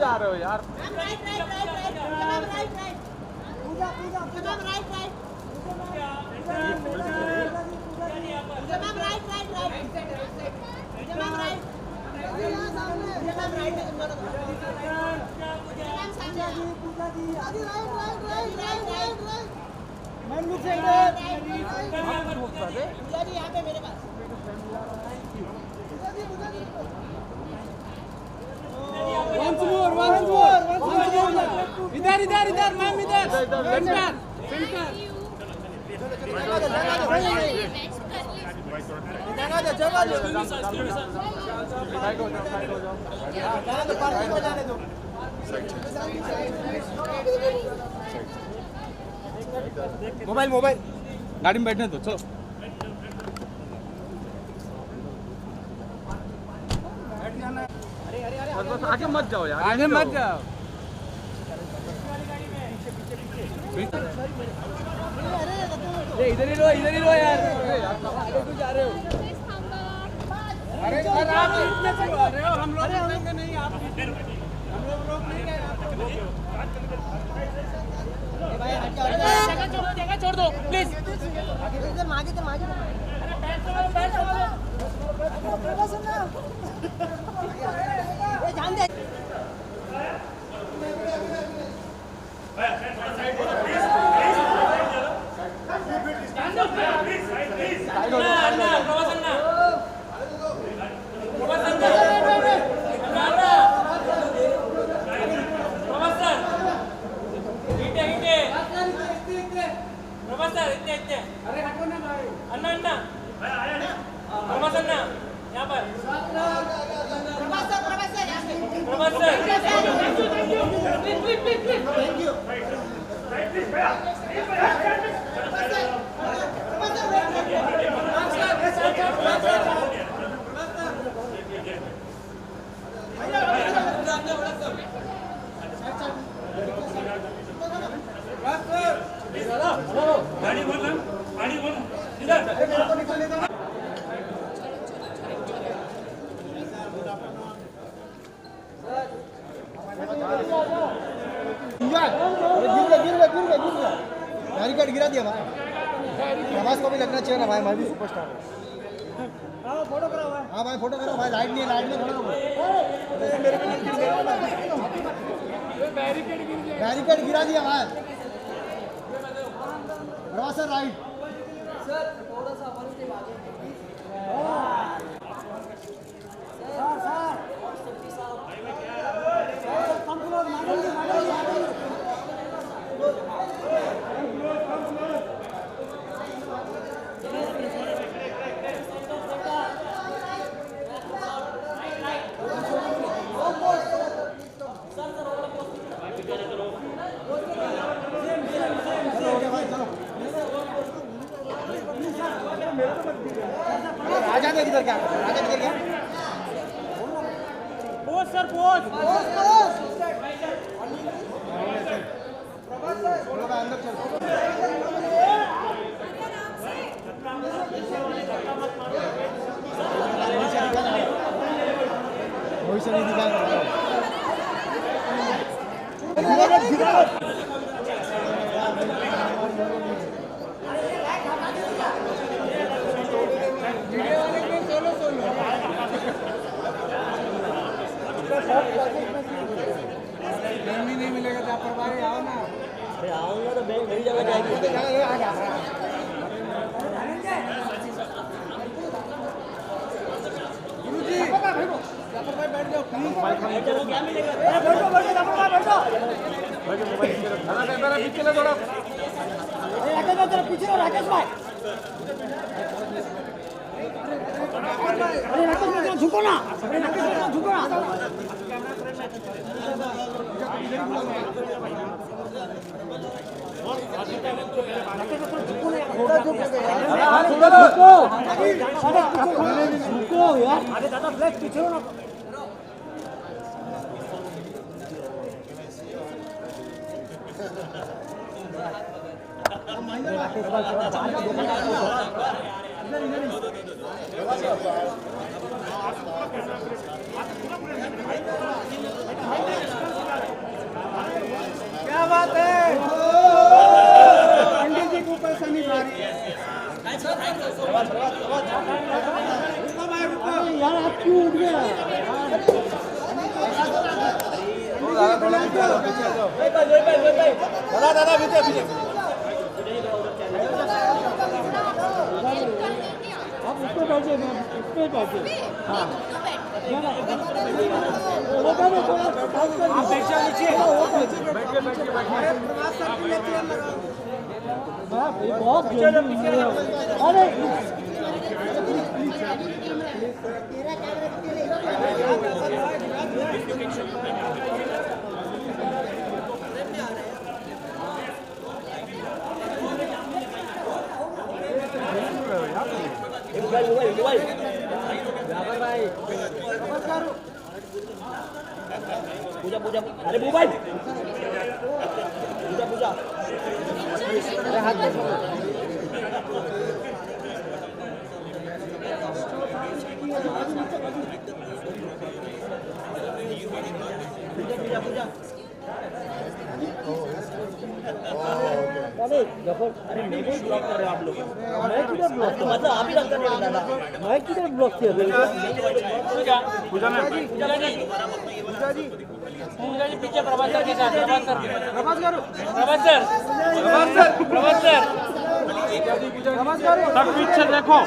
जा रहे हो यार? इधर इधर इधर मैम इधर मोबाइल मोबाइल गाड़ी में बैठने दो, चलो। बस आगे मत जाओ यार, आगे मत जाओ। इधर ही लो यार। आगे क्यों जा रहे हो? अरे सर आप इतने क्यों आ रहे हो? हम लोग रोकेंगे नहीं, आप हम लोग रोक नहीं गए आप। जगह छोड़ दो प्लीज। ध्यान दे। बैरिकेड गिरा दिया भाई। प्रभास को भी लगना चाहिए ना भाई, मैं भी सुपरस्टार हूँ। फोटो करो भाई। हाँ भाई फोटो करो भाई, लाइट नहीं खड़ा हो। बैरिकेड गिरा दिया भाई। Prabhas sir right. सर थोड़ा सा वन स्टेप आगे। राजा ने किधर क्या? Pose sir pose. अंदर चल। भविष्य नहीं दिखा। नहीं मिलेगा तो आप परवारी आओ ना। अरे आऊंगा तो मेरी जगह जाएगी। गुरुजी बैठ जाओ प्लीज। क्या मिलेगा? बैठो पीछे ले थोड़ा। पीछे राकेश भाई। अरे राकेश भाई झुको ना। झुको यार। अरे दादा फ्लैश पीछे ना। राकेश दादा पीछे पीछे आप उस पे बैठिए मैम, उस पे बैठिए। हाँ आप बैठिए नीचे। ये बहुत अरे पूजा पूजा अरे मोबाइल पूजा पूजा अरे हाथ में पूजा पूजा अरे मेरे को ब्लॉक कर रहे हो आप लोग। मैं किधर ब्लॉक तो मतलब आप ही रखते हैं दादा। मैं किधर ब्लॉक किया पूजा पूजा में पूजा जी पूजा जी पीछे प्रभास सर के साथ प्रभास सर सब पीछे देखो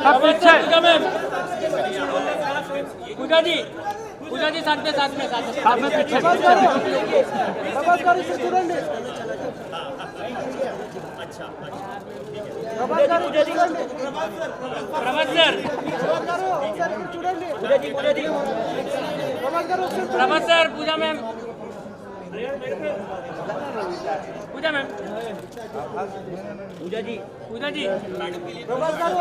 सब पीछे पूजा जी साथ में पीछे प्रभास गारू से చూడండి प्रभास गारू प्रभास सर ఒకసారి చూడండి प्रभास सर पूजा मैम पूजा जी प्रभास सर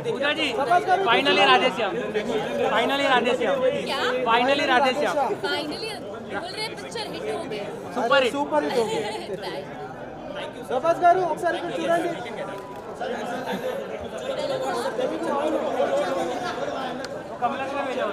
पूजा जी फाइनली राधे श्याम फाइनली बोल रहे पिक्चर हिट हो गया सुपर हिट हो गया प्रभास गारू ఒకసారి చూడండి कमला में जाओ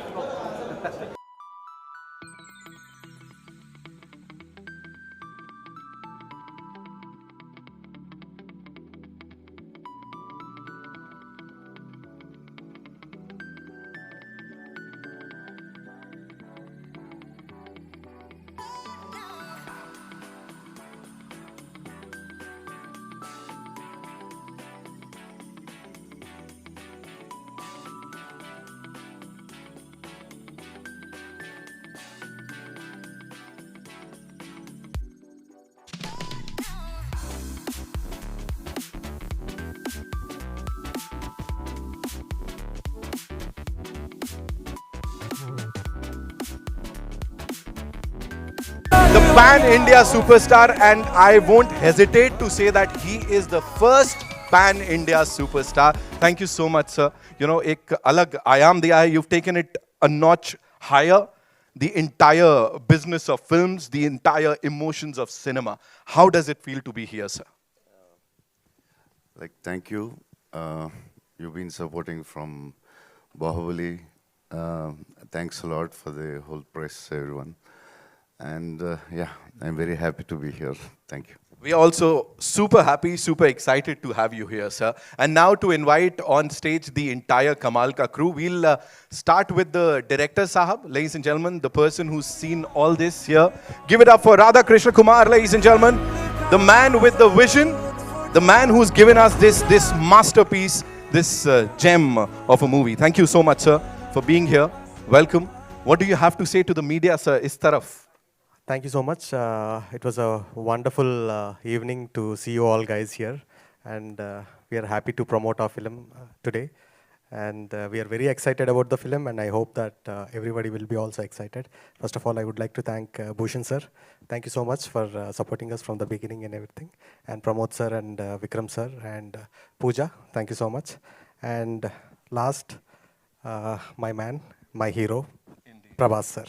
The pan-India superstar, and I won't hesitate to say that he is the first pan-India superstar. Thank you so much, sir. You know, ek alag aayam diya hai. You've taken it a notch higher. The entire business of films, the entire emotions of cinema. How does it feel to be here, sir? Thank you. You've been supporting from Bahubali. Thanks a lot for the whole press, everyone. And yeah, I'm very happy to be here. Thank you. We are also super happy, super excited to have you here, sir. And now to invite on stage the entire Kamal Ka crew. We'll start with the director Sahab, ladies and gentlemen, the person who's seen all this here. Give it up for Radha Krishna Kumar, ladies and gentlemen. The man with the vision, the man who's given us this masterpiece, this gem of a movie. Thank you so much, sir, for being here. Welcome. What do you have to say to the media, sir? Is taraf? Thank you so much. It was a wonderful evening to see you all guys here. And we are happy to promote our film today. And we are very excited about the film, and I hope that everybody will be also excited. First of all, I would like to thank Bhushan sir. Thank you so much for supporting us from the beginning and everything. And Pramod sir and Vikram sir and Pooja, thank you so much. And last, my man, my hero, Prabhas sir.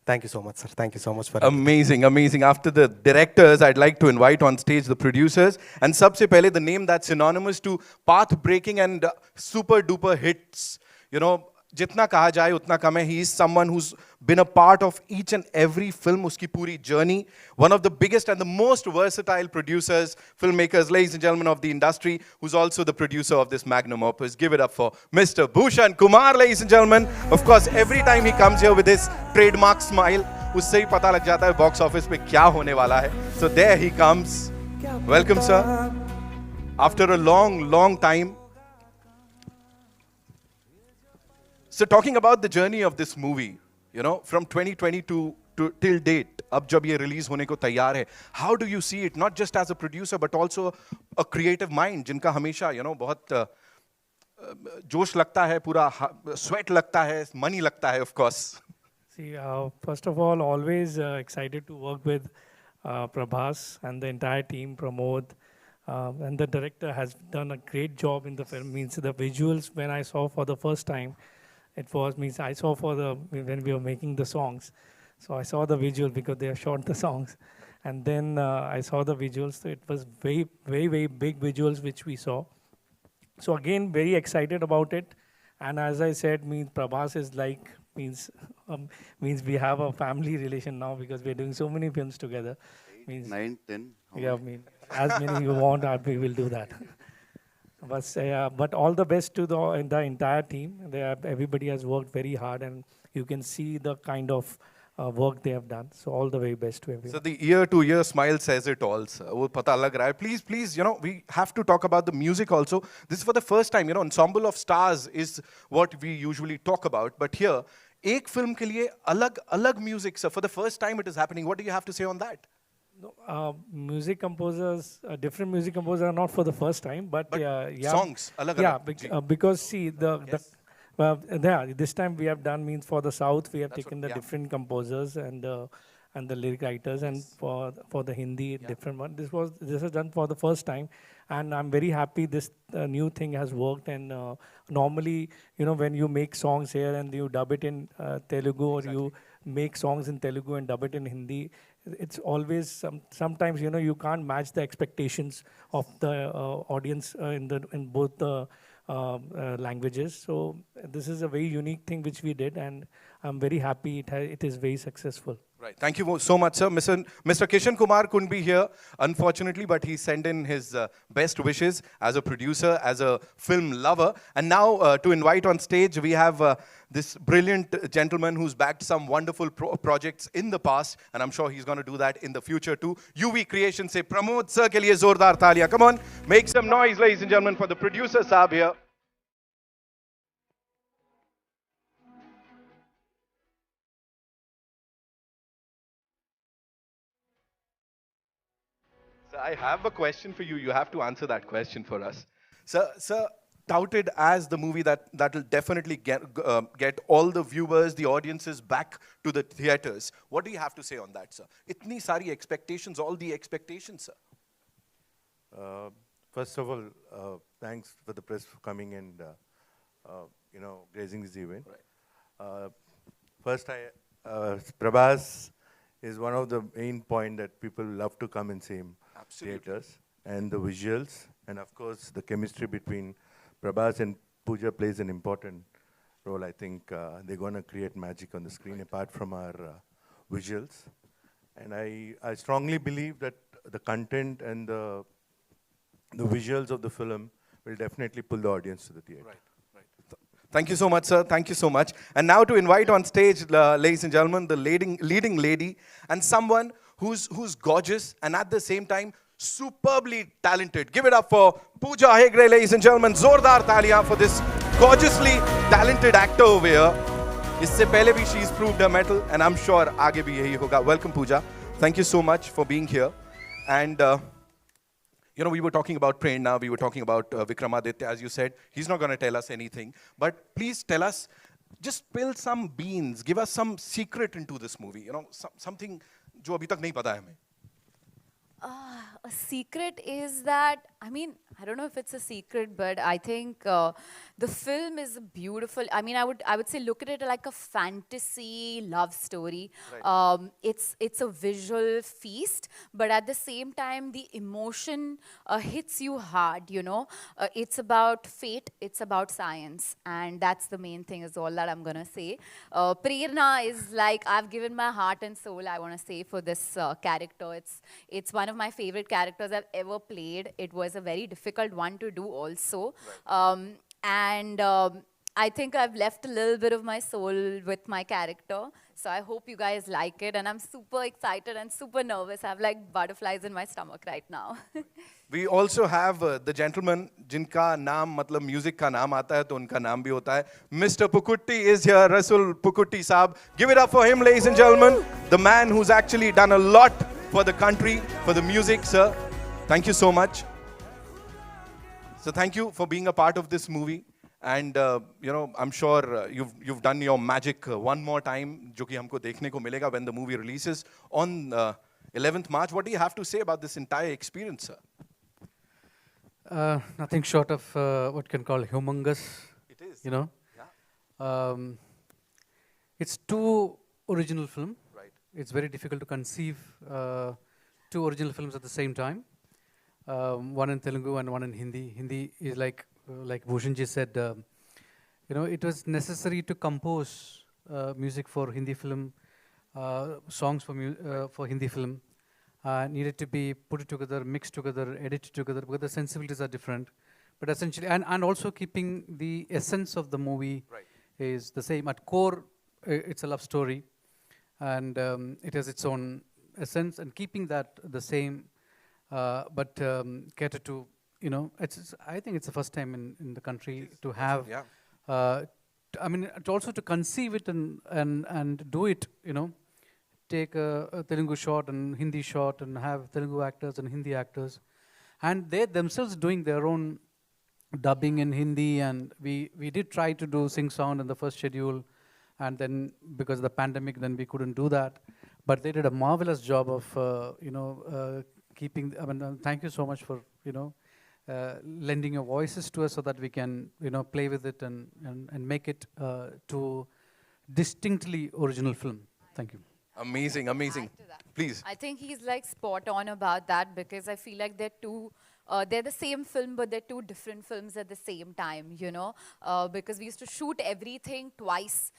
Thank you so much, sir. Thank you so much for amazing, amazing. After the directors, I'd like to invite on stage the producers. And sabse pehle, the name that's synonymous to path-breaking and super-duper hits. You know, जितना कहा जाए उतना कम है. He is someone who's been a part of each and every film, उसकी पूरी journey. One of the biggest and the most versatile producers, filmmakers, ladies and gentlemen of the industry, who's also the producer of this magnum opus. Give it up for Mr. Bhushan Kumar, ladies and gentlemen. Of course, every time he comes here with his trademark smile, उससे ही पता लग जाता है box office पे क्या होने वाला है. So there he comes. Welcome, sir. After a long time. So talking about the journey of this movie, you know, from 2022 to till date, अब जब ये release होने को तैयार है, how do you see it, not just as a producer, but also a creative mind, जिनका हमेशा, you know, बहुत जोश लगता है, पूरा sweat लगता है, money लगता है, of course. See, first of all, always excited to work with Prabhas and the entire team, Pramod, and the director has done a great job in the film. Means the visuals, when I saw for the first time, I saw when we were making the songs. So I saw the visual because they have shot the songs. And then I saw the visuals, so it was very big visuals which we saw. So again, very excited about it. And as I said, Prabhas is like, means we have a family relation now because we're doing so many films together. 8, 9, 10. Yeah, as many you want, we will do that. But all the best to the entire team. Everybody has worked very hard, and you can see the kind of work they have done. So all the very best to everyone. So the year-to-year smile says it all, sir. वो पता लग रहा है. Please, you know, we have to talk about the music also. This is for the first time, you know, ensemble of stars is what we usually talk about. But here, एक film के लिए अलग music, sir. For the first time it is happening. What do you have to say on that? No, music composers, different music composers are not for the first time, but yeah, songs, alag yeah, because see this time we have done means for the South we have taken the different composers and the lyric writers, and for the Hindi different one. This is done for the first time, and I'm very happy this new thing has worked. And normally, you know, when you make songs here and you dub it in Telugu, or you make songs in Telugu and dub it in Hindi, it's always sometimes, you know, you can't match the expectations of the audience in both the languages. So this is a very unique thing which we did, and I'm very happy it is very successful. Right. Thank you so much, sir. Mr. Kishan Kumar couldn't be here, unfortunately, but he sent in his best wishes as a producer, as a film lover. And now to invite on stage, we have this brilliant gentleman who's backed some wonderful projects in the past, and I'm sure he's going to do that in the future too. UV Creation se Pramod sir ke liye zordar taaliyan. Come on, make some noise, ladies and gentlemen, for the producer saab here. I have a question for you. You have to answer that question for us. Sir, touted as the movie that will definitely get all the viewers, the audiences back to the theaters. What do you have to say on that, sir? Itni sari expectations, all the expectations, sir. First of all, thanks for the press for coming and you know, gracing this event. Right. First, Prabhas is one of the main point that people love to come and see him. Absolutely. Theaters, and the visuals, and of course the chemistry between Prabhas and Pooja plays an important role. I think they're going to create magic on the screen apart from our visuals. And I strongly believe that the content and the visuals of the film will definitely pull the audience to the theater. Right. Thank you so much, sir. Thank you so much. And now to invite on stage, ladies and gentlemen, the leading lady, and someone who's gorgeous and at the same time superbly talented. Give it up for Pooja Hegde, ladies and gentlemen. Zordar taaliyan for this gorgeously talented actor over here. Isse pehle bhi she's proved her mettle, and I'm sure aage bhi yahi hoga. Welcome, Pooja. Thank you so much for being here. And you know, we were talking about Prerna, we were talking about Vikramaditya, as you said. He's not going to tell us anything. But please tell us, just spill some beans, give us some secret into this movie. You know, something जो अभी तक नहीं पता है हमें. A secret is that, I mean, I don't know if it's a secret, but I think the film is beautiful. I mean, I would say look at it like a fantasy love story. It's a visual feast, but at the same time, the emotion hits you hard. You know, it's about fate, it's about science, and that's the main thing. Is all that I'm gonna say. Prerna is like I've given my heart and soul. I want to say for this character, it's one of my favorite characters I've ever played. It was a very difficult one to do also. I think I've left a little bit of my soul with my character. So I hope you guys like it. And I'm super excited and super nervous. I have like butterflies in my stomach right now. We also have the gentleman जिनका नाम मतलब music का नाम आता है तो उनका नाम भी होता है. Mr. Pukutti is here. Rasul Pukutti Saab. Give it up for him, ladies and gentlemen. The man who's actually done a lot for the country, for the music, sir. Thank you so much. So thank you for being a part of this movie, and you know, I'm sure you've done your magic one more time, जो कि हमको देखने को मिलेगा when the movie releases on 11th March. What do you have to say about this entire experience, sir? Nothing short of what you can call humongous. It is. You know. Yeah. It's two original film. Right. It's very difficult to conceive two original films at the same time. One in Telugu and one in Hindi. Hindi is like Bhushanji said, you know, it was necessary to compose music for Hindi film, songs for Hindi film. Needed to be put together, mixed together, edited together, because the sensibilities are different. But essentially, and also keeping the essence of the movie is the same. At core, it's a love story, and it has its own essence, and keeping that the same. But cater to, you know, I think it's the first time in the country to have, I mean, also to conceive it and do it, you know, take a Telugu shot and Hindi shot and have Telugu actors and Hindi actors. And they themselves doing their own dubbing in Hindi, and we did try to do sing sound in the first schedule, and then because of the pandemic, then we couldn't do that. But they did a marvelous job of, you know, keeping, I mean, thank you so much for, you know, lending your voices to us so that we can, you know, play with it and make it to distinctly original film. Thank you. Amazing, amazing. Please. I think he's like spot on about that, because I feel like they're the same film, but they're two different films at the same time, you know, because we used to shoot everything twice.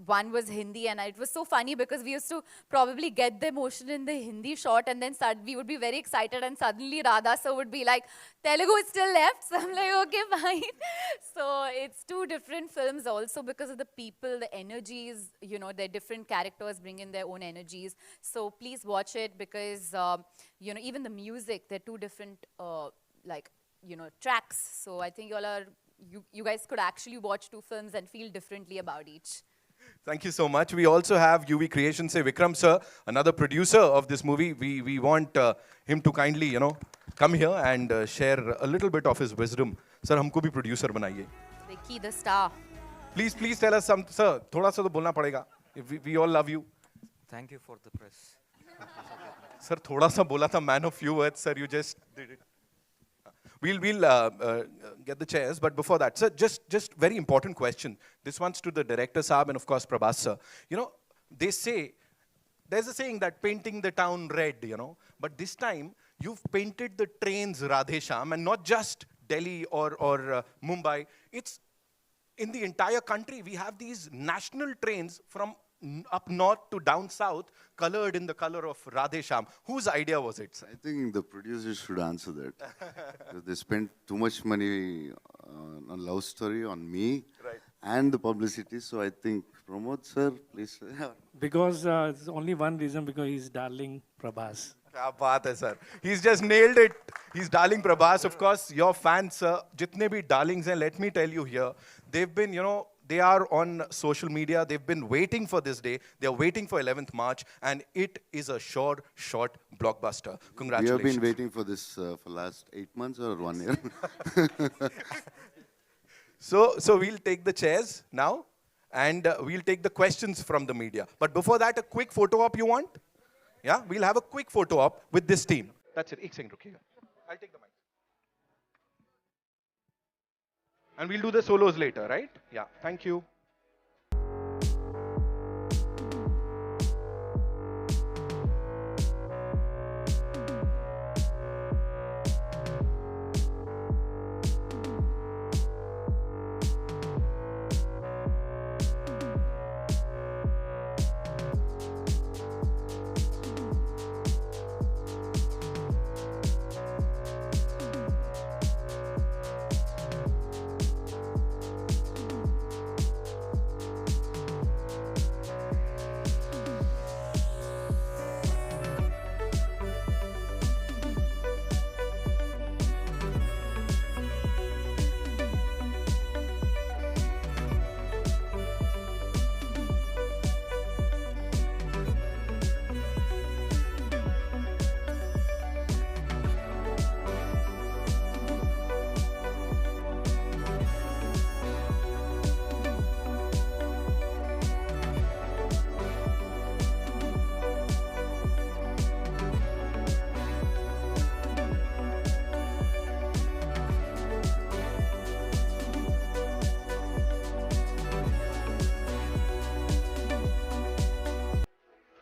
One was Hindi, and it was so funny because we used to probably get the emotion in the Hindi shot, and then we would be very excited, and suddenly Radha sir would be like, Telugu is still left. So I'm like, okay, fine. So it's two different films also because of the people, the energies, you know, their different characters bring in their own energies. So please watch it, because, you know, even the music, they're two different, like, you know, tracks. So I think you guys could actually watch two films and feel differently about each. Thank you so much. We also have UV Creations se Vikram sir, another producer of this movie. We want him to kindly, you know, come here and share a little bit of his wisdom. Sir, humko bhi producer banaiye. Vicky the star. Please tell us some, sir. Thoda sa to bolna padega. We all love you. Thank you for the press. Sir, thoda sa bola tha, man of few words, sir. You just did it. We'll get the chairs, but before that, sir, just very important question. This one's to the director Saab and of course Prabhas sir. You know, they say, there's a saying that painting the town red, you know, but this time you've painted the trains Radhe Shyam, and not just Delhi or Mumbai. It's in the entire country. We have these national trains from up north to down south, colored in the color of Radhe Shyam. Whose idea was it, sir? I think the producers should answer that. They spent too much money on love story, on me, and the publicity. So I think, Pramod sir, please. Because there's only one reason, because he's darling Prabhas. Kya baat hai, sir. He's just nailed it. He's darling Prabhas. Of course, your fans, sir, jitne bhi darlings hain, let me tell you here, they've been, you know, they are on social media. They've been waiting for this day. They are waiting for 11th March, and it is a short blockbuster. Congratulations. We have been waiting for this for last 8 months or 1 year. So we'll take the chairs now, and we'll take the questions from the media. But before that, a quick photo op you want? Yeah, we'll have a quick photo op with this team. That's it. Ek second, rukhiega. I'll take the mic. And we'll do the solos later, right? Yeah, thank you.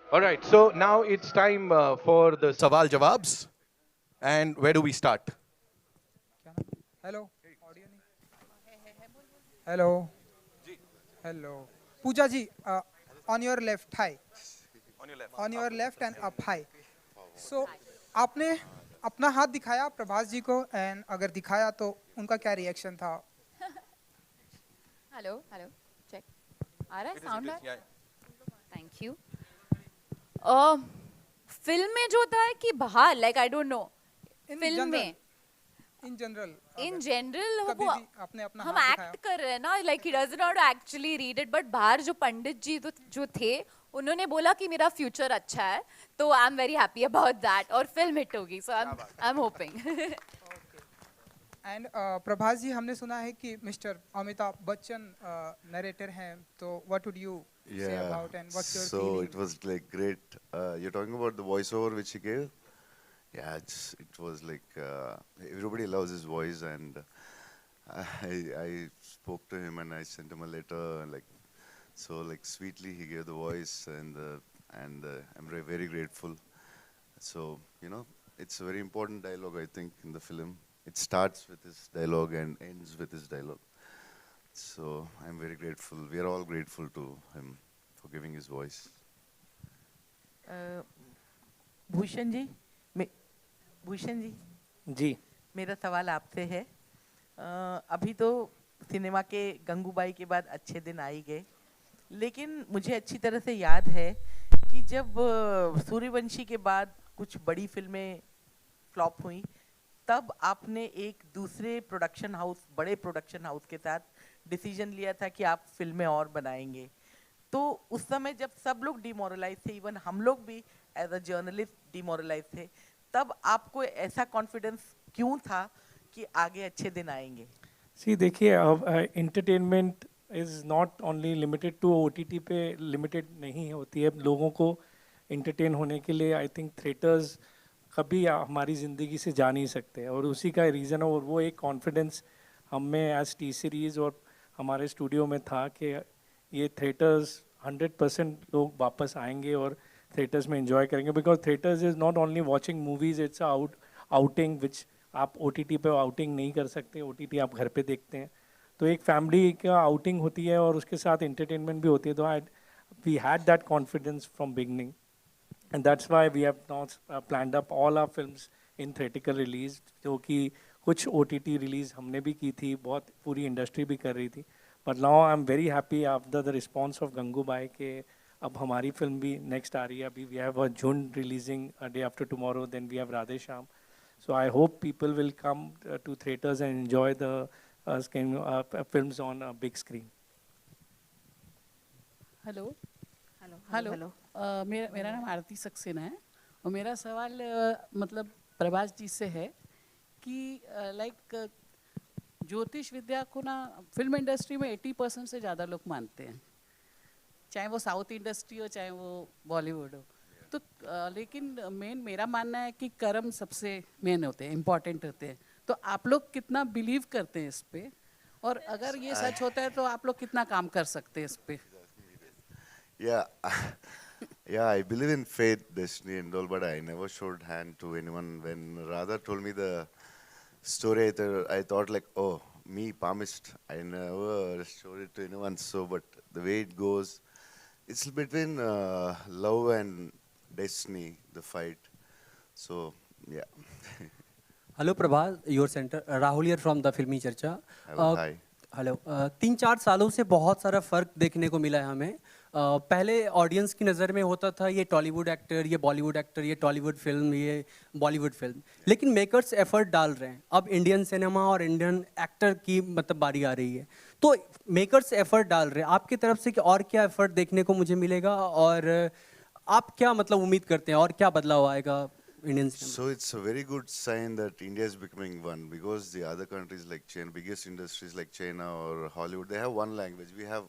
All right, so now it's time for the Sawal Jawabs. And where do we start? Hello audio नहीं hello hello Puja ji on your left high on your left and up high so आपने अपना हाथ दिखाया प्रभास जी को and अगर दिखाया तो उनका क्या रिएक्शन था हेलो हेलो चेक आ रहा है साउंड आ रहा है थैंक यू फिल्म में जो होता है कि बाहर like I don't know film में इन जनरल वो अपने अपना हम एक्ट कर रहे हैं ना like he does not actually read it but बाहर जो पंडित जी जो थे उन्होंने बोला कि मेरा फ्यूचर अच्छा है तो I am very happy about that और फिल्म हिट होगी so I am hoping and Prabhas ji हमने सुना है कि मिस्टर अमिताभ बच्चन नरेटर हैं तो what would you say about and what's your feeling? So it was like great. You're talking about the voiceover which he gave? Yeah, it was like everybody loves his voice, and I spoke to him and I sent him a letter, like so like sweetly he gave the voice, and I'm very grateful. So you know, it's a very important dialogue I think in the film. It starts with his dialogue and ends with his dialogue. So I'm very grateful. We are all grateful to him for giving his voice. Bhushan ji ji मेरा सवाल आपसे है अभी तो cinema के गंगूबाई के बाद अच्छे दिन आ ही गए लेकिन मुझे अच्छी तरह से याद है कि जब सूर्यवंशी के बाद कुछ बड़ी फिल्में फ्लॉप हुई तब आपने एक दूसरे प्रोडक्शन हाउस बड़े प्रोडक्शन हाउस के साथ डिसीजन लिया था कि आप फिल्में और बनाएंगे तो उस समय जब सब लोग डिमोरलाइज थे इवन हम लोग भी एज अ जर्नलिस्ट डिमोरलाइज थे तब आपको ऐसा कॉन्फिडेंस क्यों था कि आगे अच्छे दिन आएंगे सी देखिए entertainment is not only limited to OTT पे लिमिटेड नहीं होती है लोगों को एंटरटेन होने के लिए आई थिंक थिएटर्स कभी हमारी ज़िंदगी से जा नहीं सकते और उसी का रीज़न है और वो एक कॉन्फिडेंस हम में एज टी सीरीज़ और हमारे स्टूडियो में था कि ये थिएटर्स 100% लोग वापस आएंगे और थिएटर्स में एंजॉय करेंगे because theatres is not only watching movies it's outing which आप OTT पे आउटिंग नहीं कर सकते OTT आप घर पे देखते हैं तो एक फैमिली का आउटिंग होती है और उसके साथ एंटरटेनमेंट भी होती है तो we had that confidence from beginning and that's why we have now planned up all our films in theatrical release जो कि कुछ OTT release हमने भी की थी बहुत पूरी इंडस्ट्री भी कर रही थी but now I'm very happy after the response of Gangubai के अब हमारी फिल्म भी नेक्स्ट आ रही है अभी we have a June releasing a day after tomorrow then we have Radhe Shyam so I hope people will come to theaters and enjoy the films on a big screen. Hello hello मेरा नाम आरती सक्सेना है और मेरा सवाल मतलब प्रभास जी से है कि लाइक ज्योतिष विद्या को ना फिल्म इंडस्ट्री में 80% से ज़्यादा लोग मानते हैं चाहे वो साउथ इंडस्ट्री हो चाहे वो बॉलीवुड हो तो लेकिन मेरा मानना है कि कर्म सबसे मेन होते हैं इम्पॉर्टेंट होते हैं तो आप लोग कितना बिलीव करते हैं इस पे और अगर ये सच होता है तो आप लोग कितना काम कर सकते हैं इस पे? Yeah, yeah, I believe in fate, destiny, and all, but I never showed hand to anyone. When Radha told me the story, I thought like, oh, me, palmist. I never showed it to anyone. So, but the way it goes, it's between love and destiny, the fight. So, yeah. Hello Prabhas, your center. Rahul here from the Filmi Charcha. Hi. Hello 3-4 सालों से बहुत सारा फ़र्क देखने को मिला है हमें. पहले ऑडियंस की नज़र में होता था ये टॉलीवुड एक्टर, ये बॉलीवुड एक्टर, ये टॉलीवुड फिल्म, ये बॉलीवुड फिल्म. लेकिन मेकर्स एफर्ट डाल रहे हैं. अब इंडियन सिनेमा और इंडियन एक्टर की मतलब बारी आ रही है. तो मेकर्स एफर्ट डाल रहे हैं. आपकी तरफ से और क्या एफर्ट देखने को मुझे मिलेगा और आप क्या मतलब उम्मीद करते हैं और क्या बदलाव आएगा Indian cinema? So it's a very good sign that India is becoming one, because the other countries like China, biggest industries like China or Hollywood, they have one language. We have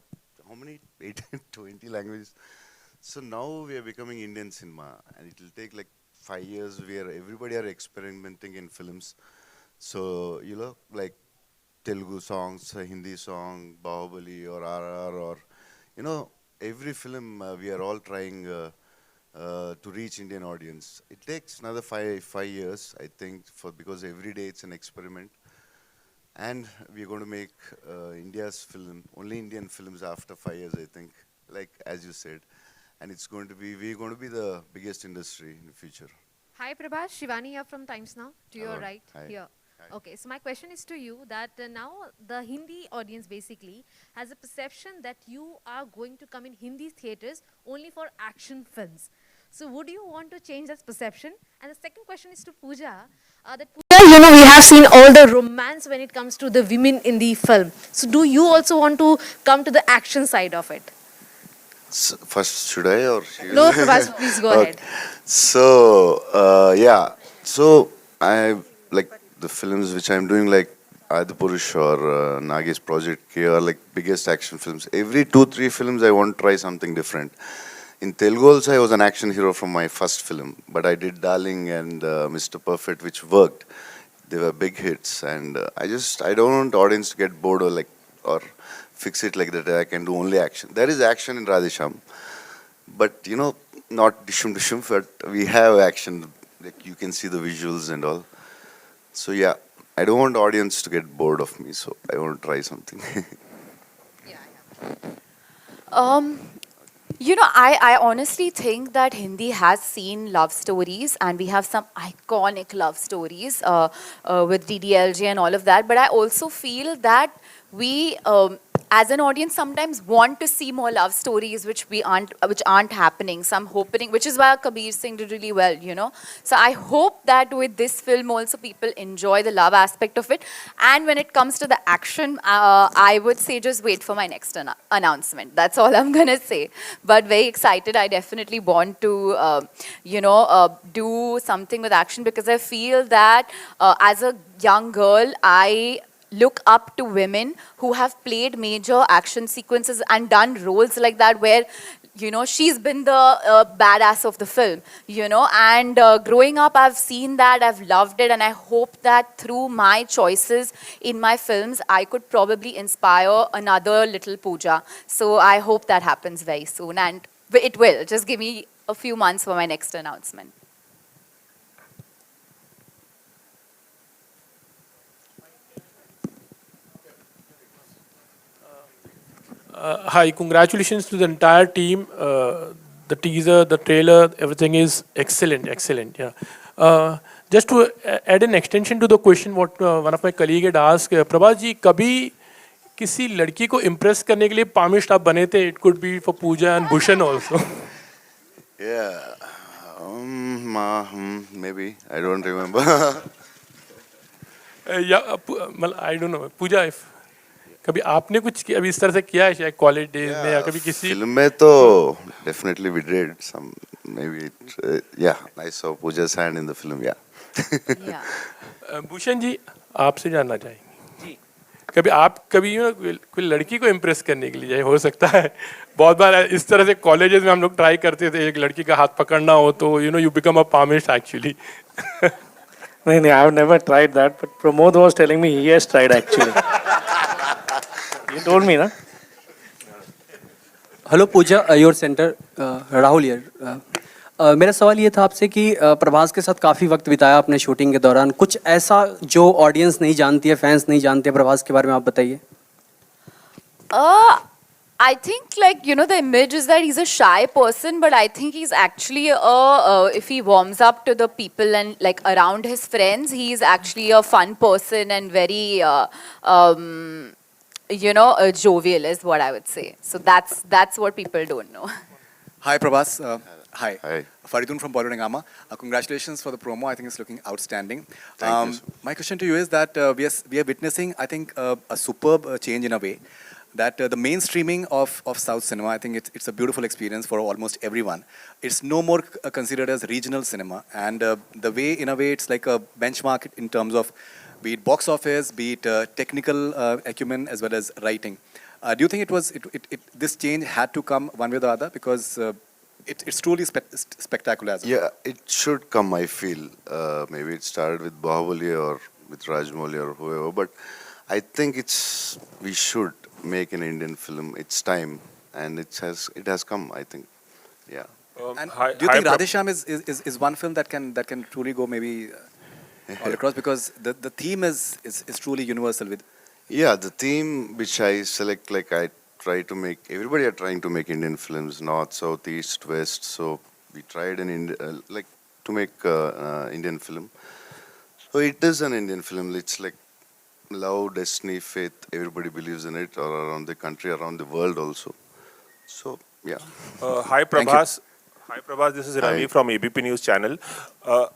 how many? 18, 20 languages. So now we are becoming Indian cinema, and it will take like 5 years where everybody are experimenting in films. So you know, like Telugu songs, Hindi song, Bahubali or RR, or you know, every film we are all trying to reach Indian audience. It takes another five years, I think, because every day it's an experiment. And we're going to make India's film, only Indian films after 5 years, I think, like as you said. And it's going to be, we're going to be the biggest industry in the future. Hi Prabhas, Shivani here from Times Now, to your right. Hi. Here. Okay, so my question is to you that now the Hindi audience basically has a perception that you are going to come in Hindi theatres only for action films. So would you want to change that perception? And the second question is to Pooja. You know, we have seen all the romance when it comes to the women in the film. So do you also want to come to the action side of it? So first, should I or should No, Prabhas, please go ahead. So, yeah. So, I like the films which I'm doing, like Adipurush or Nagi's Project K, are like biggest action films. Every 2-3 films I want to try something different. In Telugu also I was an action hero from my first film, but I did Darling and Mr. Perfect, which worked. They were big hits, and I don't want the audience to get bored or fix it like that I can do only action. There is action in Radhe Shyam, but you know, not dishum, but we have action. Like you can see the visuals and all. So yeah, I don't want the audience to get bored of me, so I want to try something. You know, I honestly think that Hindi has seen love stories, and we have some iconic love stories with DDLJ and all of that. But I also feel that we, as an audience, sometimes want to see more love stories which aren't happening. Some hoping, which is why Kabir Singh did really well, you know. So I hope that with this film also people enjoy the love aspect of it. And when it comes to the action, I would say just wait for my next announcement. That's all I'm gonna say. But very excited. I definitely want to, do something with action, because I feel that as a young girl, I look up to women who have played major action sequences and done roles like that, where, you know, she's been the badass of the film, you know. And growing up, I've seen that, I've loved it, and I hope that through my choices in my films, I could probably inspire another little Pooja. So I hope that happens very soon, and it will. Just give me a few months for my next announcement. Hi, congratulations to the entire team. The teaser, the trailer, everything is excellent, excellent. Yeah. Just to add an extension to the question what one of my colleague had asked, Prabhas ji, कभी किसी लड़की को impress करने के लिए palmist आप बने थे? It could be for Pooja and Bhushan also. Yeah, maybe I don't remember. Yeah, I don't know. Pooja, if कभी आपने कुछ अभी इस तरह से किया है शायद कॉलेज डेज में या कभी किसी फिल्म में तो definitely we did some, maybe yeah, I saw Pooja's hand in the film, yeah. Bhushan ji, आपसे जानना चाहेंगे जी, कभी आप कोई लड़की को इम्प्रेस करने के लिए हो सकता है, बहुत बार इस तरह से कॉलेजेस में हम लोग ट्राई करते थे, एक लड़की का हाथ पकड़ना हो तो you become a palmist actually. नहीं, I have never tried that, but Pramod was telling me he has tried actually. You told me, na? Hello Pooja, your centre Rahul here. मेरा सवाल ये था आपसे कि प्रभास के साथ काफ़ी वक्त बिताया आपने शूटिंग के दौरान, कुछ ऐसा जो ऑडियंस नहीं जानती है, फैंस नहीं जानते प्रभास के बारे में, आप बताइए। I think, like, you know, the image is that he's a shy person, but I think he's actually if he warms up to the people and like around his friends, he's actually a fun person and very you know, jovial is what I would say. So that's what people don't know. Hi Prabhas. Hi. Hi. Faridun from Bollywood Hangama. Congratulations for the promo. I think it's looking outstanding. Thank you. My question to you is that we are witnessing, I think, a superb change in a way. That the mainstreaming of South cinema, I think it's a beautiful experience for almost everyone. It's no more considered as regional cinema, and the way, in a way, it's like a benchmark in terms of be it box office, be it technical acumen as well as writing. Do you think this change had to come one way or the other, because it's truly spectacular as well? Yeah, it should come, I feel. Maybe it started with Bahubali or with Rajmouli or whoever, but I think we should make an Indian film. It's time, and it has come, I think. Yeah. And do you think Radhe Shyam is one film that can truly go maybe all across, because the theme is truly universal with. Yeah, the theme which I select, like I try to make, everybody are trying to make Indian films, north, south, east, west. So we tried to make Indian film. So it is an Indian film. It's like love, destiny, faith. Everybody believes in it, or around the country, around the world also. So yeah. Hi Prabhas. Hi Prabhas, this is Ravi from ABP News channel.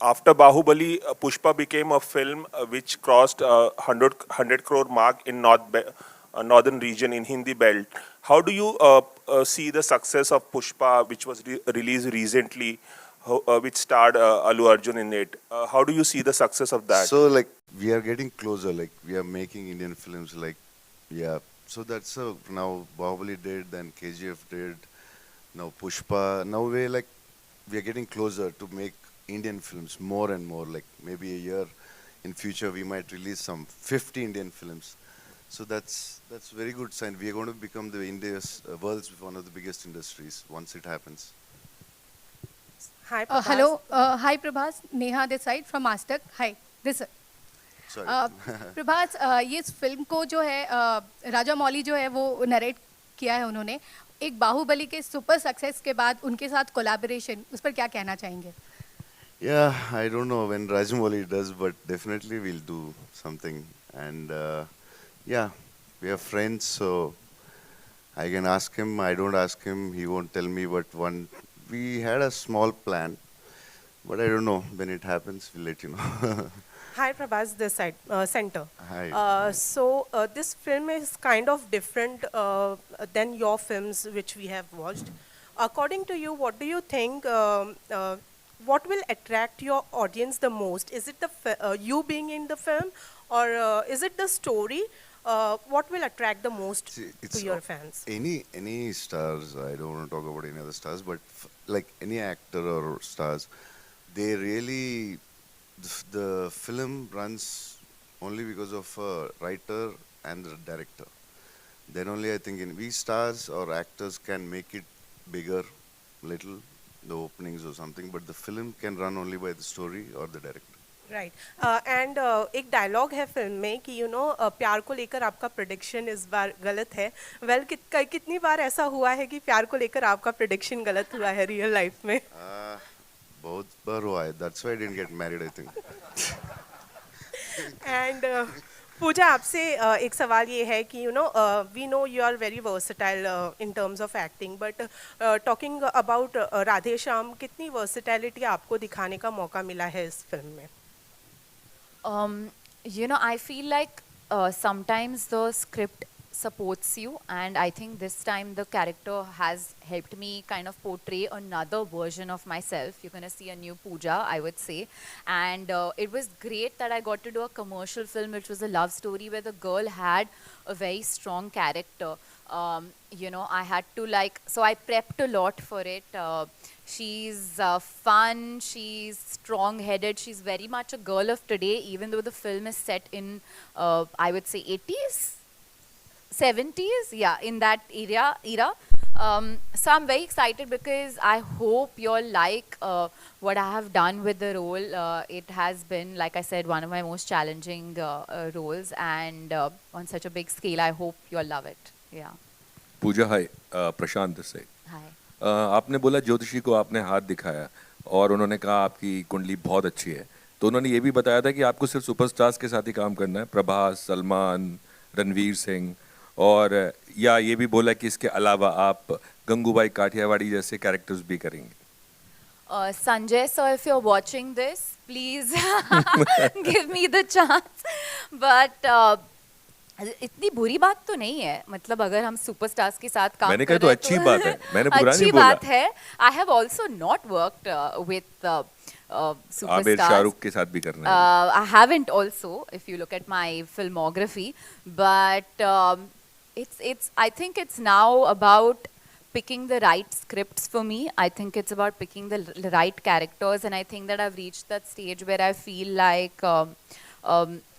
After Bahubali, Pushpa became a film which crossed 100 crore mark in northern region in Hindi belt. How do you see the success of Pushpa, which was released recently, which starred Allu Arjun in it? How do you see the success of that? So like we are getting closer. Like we are making Indian films. Like yeah. So that's now Bahubali did, then KGF did. Now Pushpa, now we are getting closer to make Indian films more and more. Like maybe a year in future we might release some 50 Indian films. So that's very good sign. We are going to become the India's world's one of the biggest industries once it happens. Hi Prabhas. Hello, hi Prabhas. Neha this side from Astak. Hi, this. Sorry. Prabhas, ये इस film को जो है राजा मौली जो है वो narrate किया है उन्होंने, एक बाहुबली के सुपर सक्सेस के बाद उनके साथ कोलैबोरेशन, उस पर क्या कहना चाहेंगे? Yeah, I don't know when Rajamouli does, but definitely we'll do something. And yeah, we are friends, so I can ask him. I don't ask him, he won't tell me. But we had a small plan, but I don't know when it happens. We'll let you know. Hi Prabhas, this side, center. Hi. So this film is kind of different than your films which we have watched. According to you, what do you think, what will attract your audience the most? Is it you being in the film, or is it the story? What will attract the most to your fans? Any stars, I don't want to talk about any other stars, but like any actor or stars, they really, the film runs only because of a writer and the director. Then only I think we stars or actors can make it bigger, little, the openings or something, but the film can run only by the story or the director. Right. And एक dialogue है film में कि प्यार को लेकर आपका prediction इस बार गलत है. Well, कितनी बार ऐसा हुआ है कि प्यार को लेकर आपका प्रेडिक्शन गलत हुआ है रियल लाइफ में? बहुत बार हुआ है. That's why I didn't get married, I think. And पूजा, आपसे एक सवाल ये है कि we know you are very versatile in terms of acting, but talking about Radhe Shyam, कितनी versatility आपको दिखाने का मौका मिला है इस फिल्म में? I feel like sometimes the script supports you, and I think this time the character has helped me kind of portray another version of myself. You're going to see a new Pooja, I would say. And it was great that I got to do a commercial film which was a love story where the girl had a very strong character. I had to so I prepped a lot for it. She's fun, she's strong-headed, she's very much a girl of today, even though the film is set in, I would say, 80s. 70s, yeah, in that era. So I'm very excited because I hope you'll like what I have done with the role. It has been, like I said, one of my most challenging roles, and on such a big scale. I hope you'll love it. Yeah. Puja, hi, Prashant this side. Hi. आपने बोला ज्योतिषी को आपने हाथ दिखाया और उन्होंने कहा आपकी कुंडली बहुत अच्छी है, तो उन्होंने ये भी बताया था कि आपको सिर्फ सुपरस्टार्स के साथ ही काम करना है, प्रभास, सलमान, रणवीर सिंह, और या ये भी बोला कि इसके अलावा आप गंगूबाई काठियावाड़ी जैसे कैरेक्टर्स भी करेंगे. Sanjay sir, if you're watching this, please give me the chance. But इतनी बुरी बात तो नहीं है, मतलब अगर हम सुपरस्टार्स के साथ काम मैंने कर कहा रहे तो अच्छी बात है, मैंने बुरा नहीं बोला. अच्छी बात है. I have also not worked with superstars. Aamir Shahrukh के साथ भी करना है. I haven't also, if you look at my filmography, but I think it's now about picking the right scripts for me. I think it's about picking the right characters, and I think that I've reached that stage where I feel like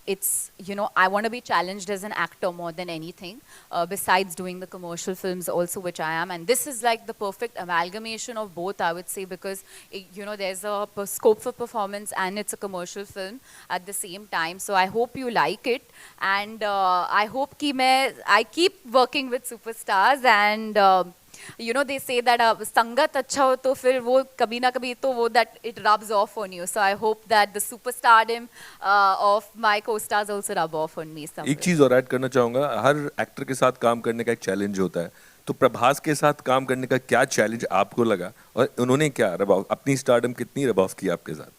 it's, you know, I want to be challenged as an actor more than anything, besides doing the commercial films also, which I am. And this is like the perfect amalgamation of both, I would say, because, you know, there's a scope for performance and it's a commercial film at the same time. So I hope you like it. And I hope I keep working with superstars, and you know, they say that sangat acha ho to fir wo kabhi na kabhi to wo that it rubs off on you. So I hope that the superstardom of my co-stars also rub off on me somewhere. एक चीज और add करना चाहूंगा, हर actor के साथ काम करने का एक चैलेंज होता है, तो प्रभास के साथ काम करने का क्या चैलेंज आपको लगा और उन्होंने क्या रबाव, अपनी स्टारडम कितनी रबाव की आपके साथ?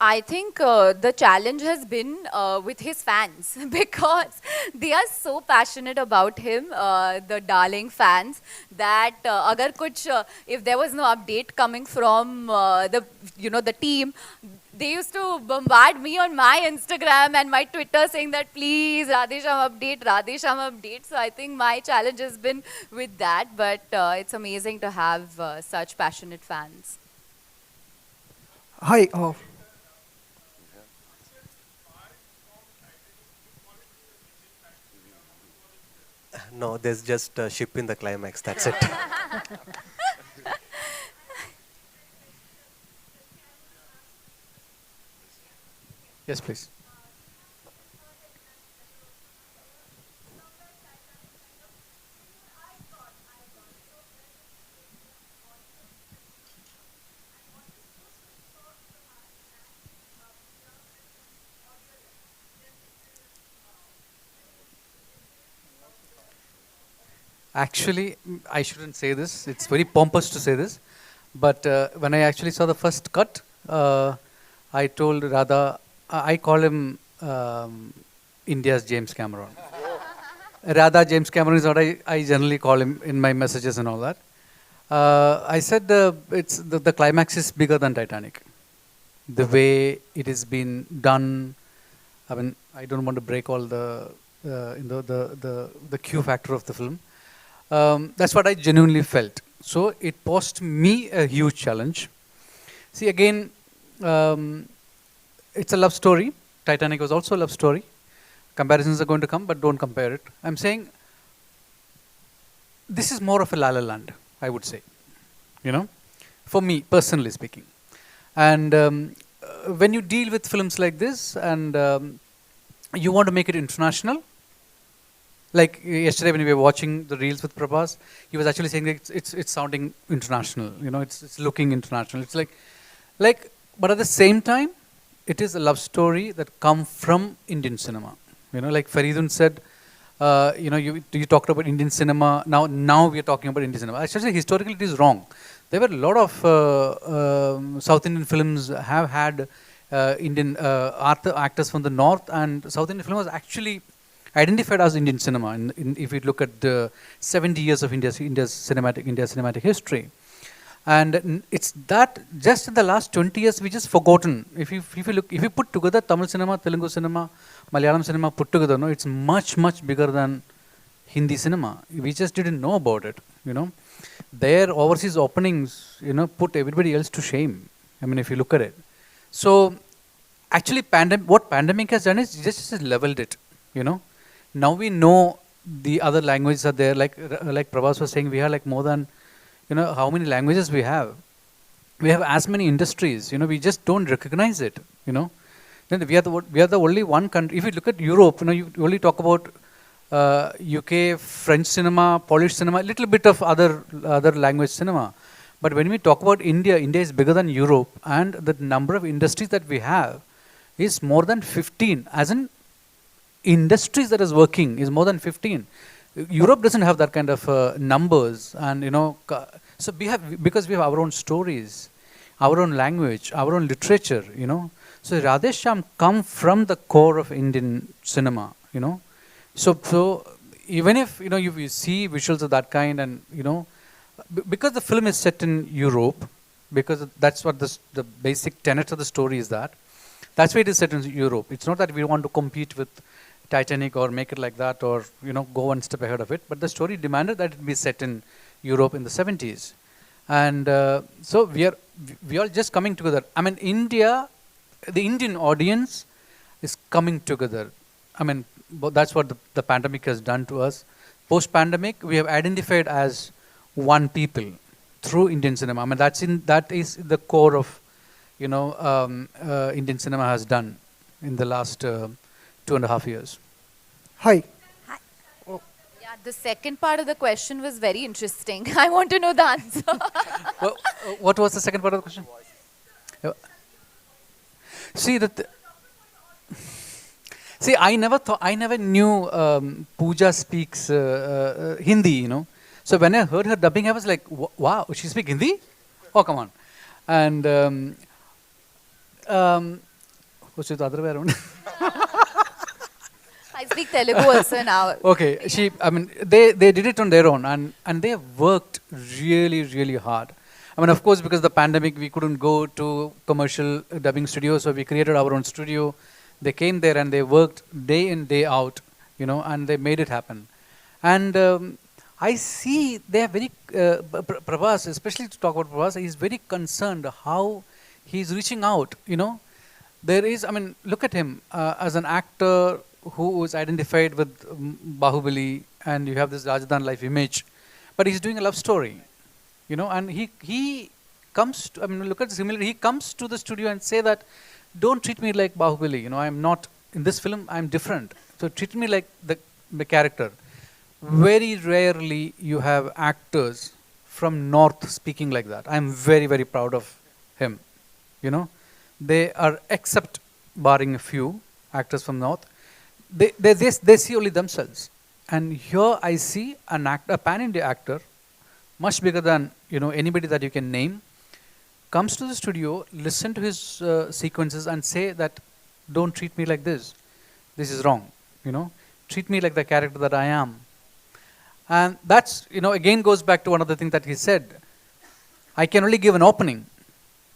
I think the challenge has been with his fans, because they are so passionate about him, the darling fans, that agar kuch, if there was no update coming from the team, they used to bombard me on my Instagram and my Twitter saying that please Radhe Shyam update. So I think my challenge has been with that, but it's amazing to have such passionate fans. Hi. No, there's just a ship in the climax, that's it. Yes, please. Actually, I shouldn't say this. It's very pompous to say this. But when I actually saw the first cut, I told Radha, I call him India's James Cameron. Radha James Cameron is what I generally call him in my messages and all that. I said the climax is bigger than Titanic. The way it has been done, I mean, I don't want to break all the Q factor of the film. That's what I genuinely felt. So it posed me a huge challenge. See, again, it's a love story. Titanic was also a love story. Comparisons are going to come, but don't compare it. I'm saying this is more of a La La Land, I would say, you know, for me, personally speaking. And when you deal with films like this and you want to make it international, like yesterday when we were watching the reels with Prabhas, he was actually saying that it's sounding international, you know, it's looking international. It's like, but at the same time, it is a love story that come from Indian cinema. You know, like Faridun said, you know, you talked about Indian cinema. Now we are talking about Indian cinema. Actually, historically, it is wrong. There were a lot of South Indian films have had Indian actors from the north, and South Indian film was actually identified as Indian cinema. If you look at the 70 years of India's cinematic history, and it's that just in the last 20 years we just forgotten. If you put together Tamil cinema, Telugu cinema, Malayalam cinema put together, no, it's much bigger than Hindi cinema. We just didn't know about it. You know, their overseas openings, you know, put everybody else to shame. I mean, if you look at it. So actually, what pandemic has done is just leveled it. You know, now we know the other languages are there. Like Prabhas was saying, we have like more than, you know, how many languages we have. We have as many industries. You know, we just don't recognize it. You know, then we are the only one country. If you look at Europe, you know, you only talk about UK, French cinema, Polish cinema, a little bit of other language cinema. But when we talk about India, India is bigger than Europe, and the number of industries that we have is more than 15. As in industries that is working is more than 15. Europe doesn't have that kind of numbers, and you know, so we have, because we have our own stories, our own language, our own literature. You know, so Radhe Shyam come from the core of Indian cinema. You know, so even if you know you see visuals of that kind, and you know, because the film is set in Europe, because that's what the basic tenet of the story is that. That's why it is set in Europe. It's not that we want to compete with Titanic or make it like that, or you know, go one step ahead of it. But the story demanded that it be set in Europe in the 70s, and so we are just coming together. I mean, India, the Indian audience is coming together. I mean, that's what the pandemic has done to us. Post-pandemic, we have identified as one people through Indian cinema. I mean, that is the core of, you know, Indian cinema has done in the last 2.5 years. Hi. Yeah, the second part of the question was very interesting. I want to know the answer. What was the second part of the question? See that. See, I never knew Pooja speaks Hindi. You know, so when I heard her dubbing, I was like, wow, she speaks Hindi? Oh, come on. And what's the other way around? I speak Telugu also now. Okay, I mean, they did it on their own, and they worked really, really hard. I mean, of course, because of the pandemic, we couldn't go to commercial dubbing studios, so we created our own studio. They came there and they worked day in, day out, you know, and they made it happen. And I see they are very, Prabhas, especially to talk about Prabhas, he's very concerned how he's reaching out, you know. There is, I mean, look at him as an actor who was identified with Bahubali, and you have this Rajasthan life image, but he's doing a love story, you know, and he comes to, I mean, look at the similarity, he comes to the studio and say that, don't treat me like Bahubali, you know, I'm not, in this film, I'm different, so treat me like the character. Very rarely you have actors from North speaking like that. I'm very, very proud of him, you know. They are, except barring a few actors from North, they see only themselves. And here I see a pan-India actor, much bigger than, you know, anybody that you can name, comes to the studio, listen to his sequences and say that, don't treat me like this. This is wrong, you know. Treat me like the character that I am. And that's, you know, again goes back to one of the things that he said. I can only give an opening.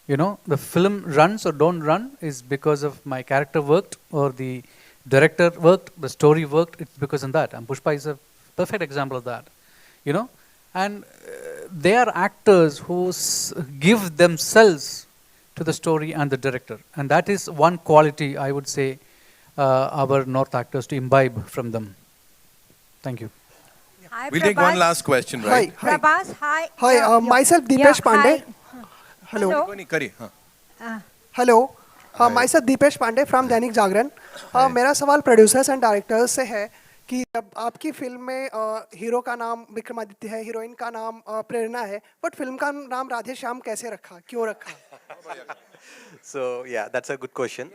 You know, the film runs or don't run is because of my character worked, or the director worked, the story worked. It's because of that. And Pushpa is a perfect example of that. You know, and they are actors who give themselves to the story and the director. And that is one quality I would say our North actors to imbibe from them. Thank you. Hi, we'll take one last question, right? Hi. Prabhas, hi. Hi, myself Deepesh Pandey. Hello. Hello. Myself Deepesh Pandey from Dainik Jagran. मेरा सवाल producers and directors से है कि अब आपकी film में hero का नाम विक्रमादित्य है, हीरोइन का नाम प्रेरणा है, बट फिल्म का नाम राधे श्याम कैसे रखा, क्यों रखा? So yeah, that's a good question.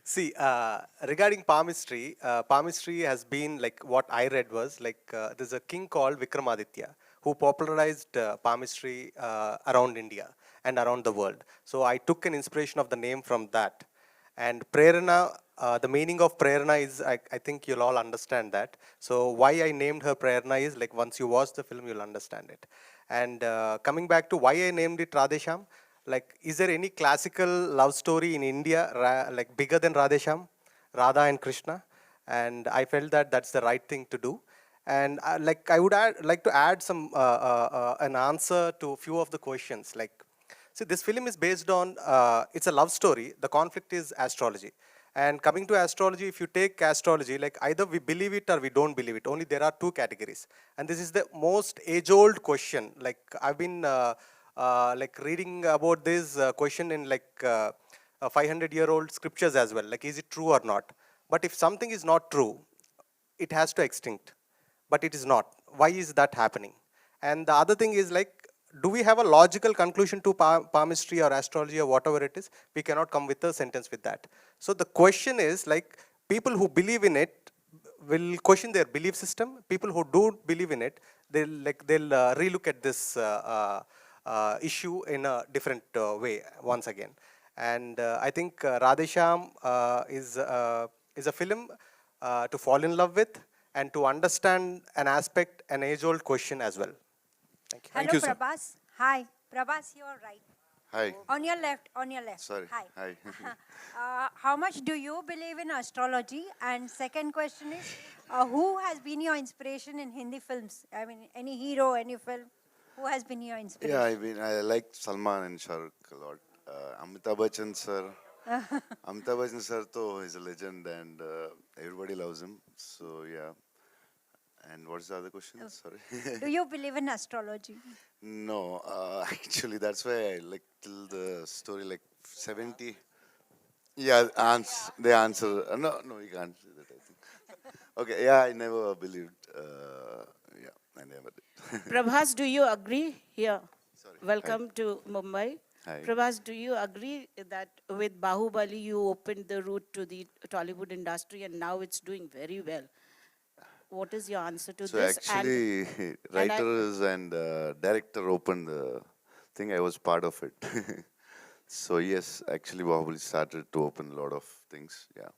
See, regarding palmistry, palmistry has been like what I read was like there's a king called Vikramaditya who popularized palmistry around India and around the world. So I took an inspiration of the name from that. And Prerana, the meaning of Prerana is, I think you'll all understand that. So why I named her Prerana is like once you watch the film, you'll understand it. And coming back to why I named it Radhe Shyam, like, is there any classical love story in India like bigger than Radhe Shyam, Radha and Krishna? And I felt that that's the right thing to do. And I would like to add some an answer to a few of the questions. Like, see, this film is based on it's a love story. The conflict is astrology, And coming to astrology, if you take astrology, like either we believe it or we don't believe it. Only there are two categories. And this is the most age-old question. Like I've been like reading about this question in like 500-year-old scriptures as well. Like, is it true or not? But if something is not true, it has to extinct. But it is not. Why is that happening? And the other thing is like, do we have a logical conclusion to palmistry or astrology or whatever it is? We cannot come with a sentence with that. So the question is like, people who believe in it will question their belief system. People who don't believe in it, they'll relook at this issue in a different way once again. And I think Radhe Shyam is a film to fall in love with and to understand an aspect, an age-old question as well. Thank you. Hello, Prabhas. Hi. Prabhas, you are right. Hi. On your left, on your left. Sorry. Hi. How much do you believe in astrology? And second question is, who has been your inspiration in Hindi films? I mean, any hero, any film? Who has been your inspiration? Yeah, I like Salman and SHARE a lot. Amitabh Bachchan sir. Amitabh Bachchan sir is a legend and everybody loves him. So yeah. And what's the other question? Sorry. Do you believe in astrology? No, actually that's why I like till the story like 70. Yeah, they answer. No, you can't say that, I think. Okay, yeah, I never believed. Yeah, I never did. Prabhas, do you agree here? Sorry. Welcome to Mumbai. Hi. Prabhas, do you agree that with Bahubali you opened the route to the Tollywood industry and now it's doing very well? What is your answer to so this? So actually, writers and director opened the thing. I was part of it. So yes, actually Bahubali started to open a lot of things, yeah.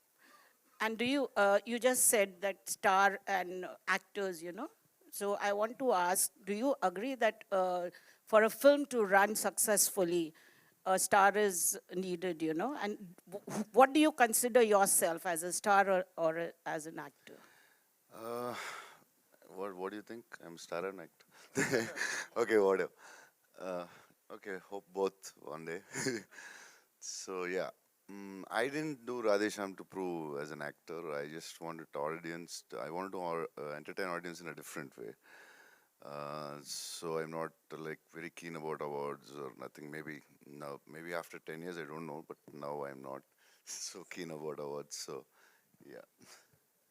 And do you, you just said that star and actors, you know. So I want to ask, do you agree that for a film to run successfully, a star is needed, you know? And what do you consider yourself as a star or as an actor? What do you think? I'm star and actor. Okay, whatever. Okay, hope both one day. So yeah, I didn't do Radhe Shyam to prove as an actor. I just wanted audience. I wanted to entertain audience in a different way. So I'm not like very keen about awards or nothing. Maybe now, maybe after 10 years, I don't know. But now I'm not so keen about awards. So yeah.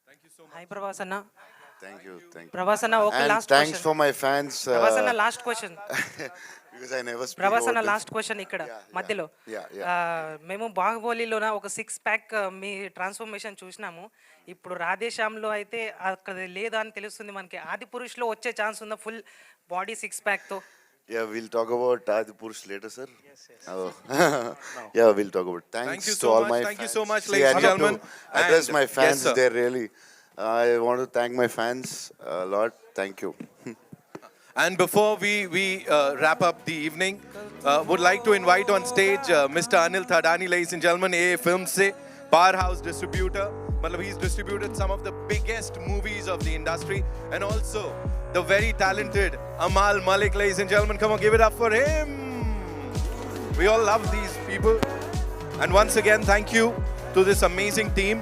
Thank you so much. Hi, Prabhas Anna. Thank you. Prabhas Anna, okay, and last thanks question. for my fans. Prabhas Anna, last question. Because I never speak Prabhas Anna, about last question ikkada మధ్యలో మేము బాహుబలిలోన ఒక 6-pack మీ transformation చూసినాము. ఇప్పుడు రాధే శ్యామ్లో అయితే అక్కడ లేదా అని తెలుస్తుంది మనకి. ఆది పురుష్లో వచ్చే ఛాన్స్ ఉందా ఫుల్ బాడీ 6-pack తో? Yeah, we'll talk about Adi Purush later, sir. Yes. Oh. Yeah, we'll talk about it. Thank you to all my fans. Thank you so much, ladies and gentlemen. Address my fans. Yes, they're really. I want to thank my fans a lot. Thank you. And before we wrap up the evening, would like to invite on stage Mr. Anil Thadani, ladies and gentlemen, AA Films se powerhouse distributor. He's distributed some of the biggest movies of the industry, and also the very talented Amal Malik, ladies and gentlemen. Come on, give it up for him. We all love these people. And once again, thank you to this amazing team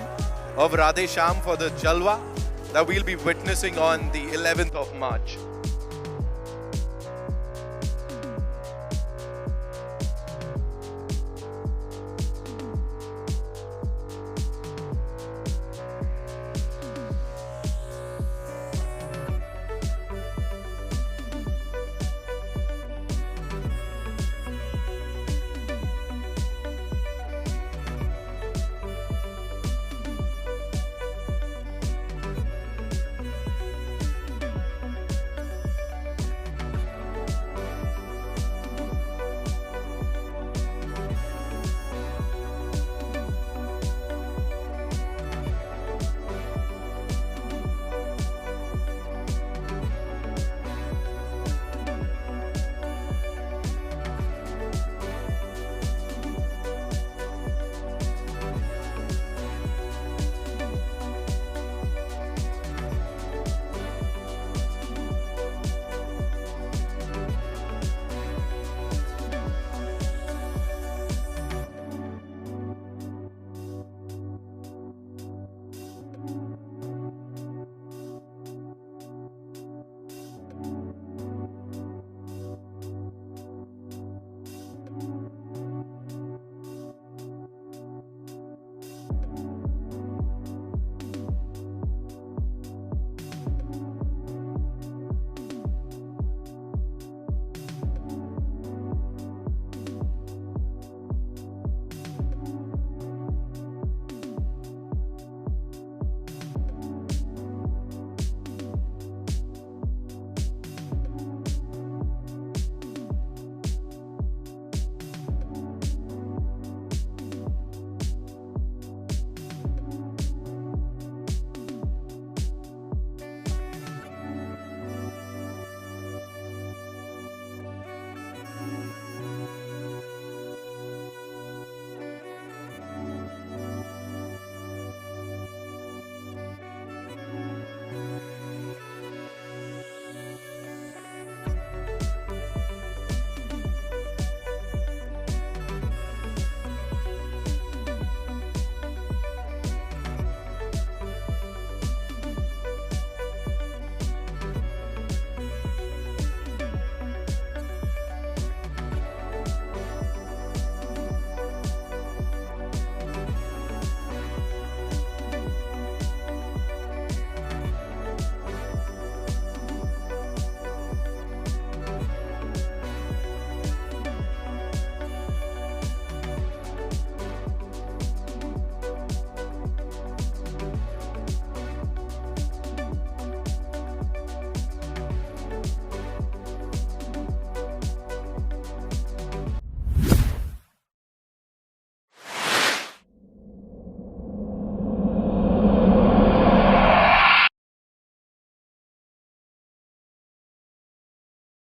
of Radhe Shyam for the Jalwa that we'll be witnessing on the 11th of March.